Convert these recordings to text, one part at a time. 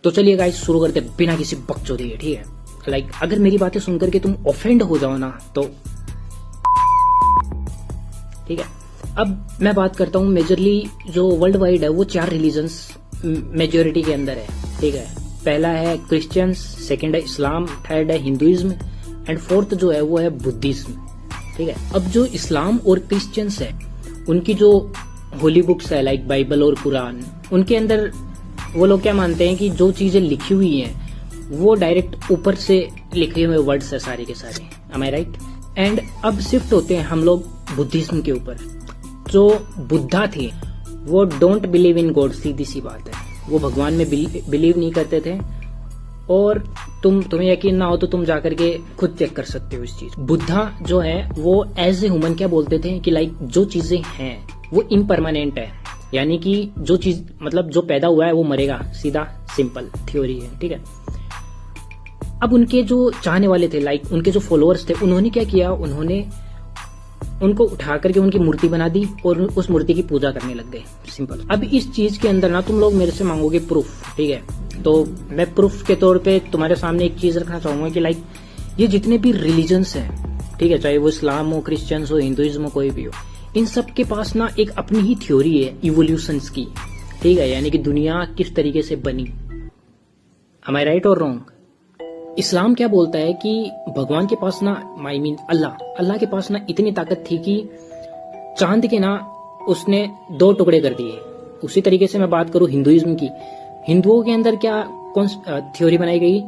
तो चलिए गाइस शुरू करते हैं बिना किसी बकचोदी के, ठीक है। लाइक अगर मेरी बातें सुनकर के तुम ऑफेंड हो जाओ ना तो ठीक है। अब मैं बात करता हूँ मेजरली जो वर्ल्ड वाइड है वो 4 रिलीजन्स मेजोरिटी के अंदर है, ठीक है। पहला है क्रिश्चियंस, सेकंड है इस्लाम, थर्ड है हिंदुइज्म एंड फोर्थ जो है वो है बुद्धिज्म, ठीक है। अब जो इस्लाम और क्रिश्चियंस है उनकी जो होली बुक्स है लाइक बाइबल और कुरान, उनके अंदर वो लोग क्या मानते हैं कि जो चीजें लिखी हुई हैं वो डायरेक्ट ऊपर से लिखे हुए वर्ड्स है सारे के सारे, एम आई राइट। एंड अब शिफ्ट होते हैं हम लोग बुद्धिज्म के ऊपर। जो बुद्धा थे वो डोंट बिलीव इन गॉड, सीधी सी बात है, वो भगवान में बिलीव नहीं करते थे। और तुम्हें यकीन ना हो तो तुम जाकर के खुद चेक कर सकते हो इस चीज। बुद्धा जो है वो एज ए ह्यूमन क्या बोलते थे कि लाइक जो चीजें हैं वो इम्परमानेंट है, यानी कि जो चीज मतलब जो पैदा हुआ है वो मरेगा, सीधा सिंपल थ्योरी है, ठीक है। अब उनके जो चाहने वाले थे लाइक उनके जो फॉलोअर्स थे उन्होंने क्या किया, उन्होंने उनको उठा करके उनकी मूर्ति बना दी और उस मूर्ति की पूजा करने लग गए, सिंपल। अब इस चीज के अंदर ना तुम लोग मेरे से मांगोगे प्रूफ, ठीक है। तो मैं प्रूफ के तौर पे तुम्हारे सामने एक चीज रखना चाहूंगा कि लाइक ये जितने भी रिलीजन्स हैं, ठीक है, चाहे वो इस्लाम हो, क्रिश्चियंस हो, हिंदुइज्म हो, कोई भी हो, इन सब के पास ना एक अपनी ही थ्योरी है इवोल्यूशंस की, ठीक है, यानी कि दुनिया किस तरीके से बनी। एम आई राइट और रॉन्ग? इस्लाम क्या बोलता है कि भगवान के पास ना आई मीन अल्लाह के पास ना इतनी ताकत थी कि चांद के ना उसने 2 टुकड़े कर दिए। उसी तरीके से मैं बात करूं हिंदुइज्म की, हिंदुओं के अंदर क्या कौन थ्योरी बनाई गई,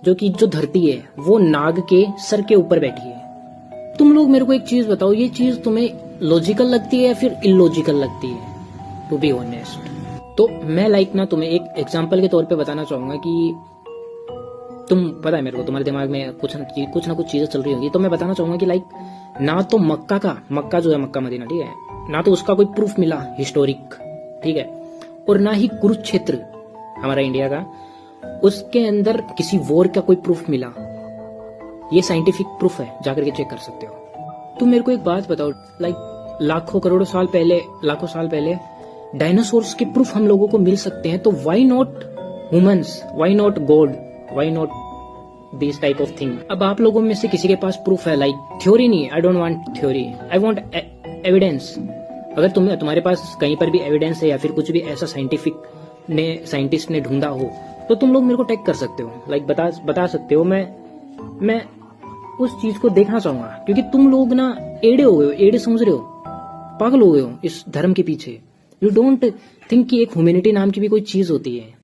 जो कि जो धरती है वो नाग के सर के ऊपर बैठी है। तुम लोग मेरे को एक चीज बताओ, ये चीज तुम्हें लॉजिकल लगती है या फिर इलॉजिकल लगती है, टू बी ऑनेस्ट? तो मैं लाइक ना तुम्हें एक एग्जांपल के तौर पे बताना चाहूंगा कि तुम पता है मेरे को तुम्हारे दिमाग में कुछ ना कुछ चीजें चल रही होगी। तो मैं बताना चाहूंगा कि लाइक ना तो मक्का जो है मक्का मदीना, ठीक है, ना तो उसका कोई प्रूफ मिला हिस्टोरिक, ठीक है, और ना ही कुरुक्षेत्र हमारा इंडिया का, उसके अंदर किसी वॉर का कोई प्रूफ मिला। ये साइंटिफिक प्रूफ है, जाकर के चेक कर सकते हो। तुम मेरे को एक बात बताओ, लाइक लाखों साल पहले डायनासोर्स के प्रूफ हम लोगों को मिल सकते हैं, तो why not humans, why not God, why not this type of thing? अब आप लोगों में से किसी के पास प्रूफ है, लाइक थ्योरी नहीं, I don't want theory, I want evidence. अगर तुम्हारे पास कहीं पर भी एविडेंस है या फिर कुछ भी ऐसा साइंटिस्ट ने ढूंढा हो तो तुम लोग मेरे को टैग कर सकते हो, लाइक बता सकते हो। मैं उस चीज को देखना चाहूंगा, क्योंकि तुम लोग ना एड़े हो गए हो, एड़े समझ रहे हो, पागल हो गए हो इस धर्म के पीछे। यू डोंट थिंक कि एक ह्यूमैनिटी नाम की भी कोई चीज होती है।